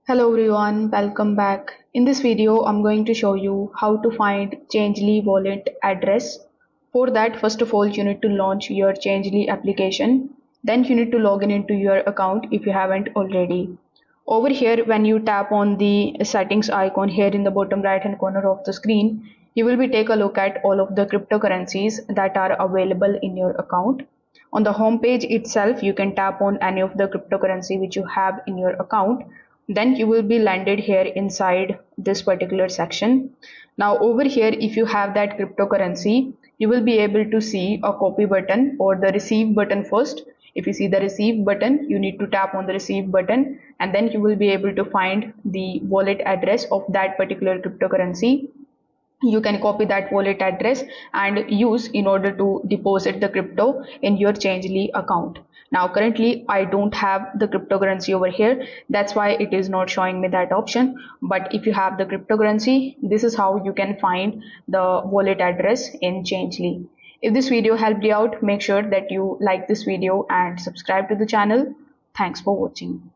Hello everyone, welcome back. In this video, I'm going to show you how to find Changelly wallet address. For that, first of all, you need to launch your Changelly application. Then you need to log in into your account if you haven't already. Over here, when you tap on the settings icon here in the bottom right hand corner of the screen, you will be take a look at all of the cryptocurrencies that are available in your account. On the home page itself, you can tap on any of the cryptocurrency which you have in your account. Then you will be landed here inside this particular section. Now over here, if you have that cryptocurrency, you will be able to see a copy button or the receive button first. If you see the receive button, you need to tap on the receive button, and then you will be able to find the wallet address of that particular cryptocurrency. You can copy that wallet address and use in order to deposit the crypto in your Changelly account. Now currently I don't have the cryptocurrency over here, that's why it is not showing me that option. But if you have the cryptocurrency, this is how you can find the wallet address in Changelly. If this video helped you out, make sure that you like this video and subscribe to the channel. Thanks for watching.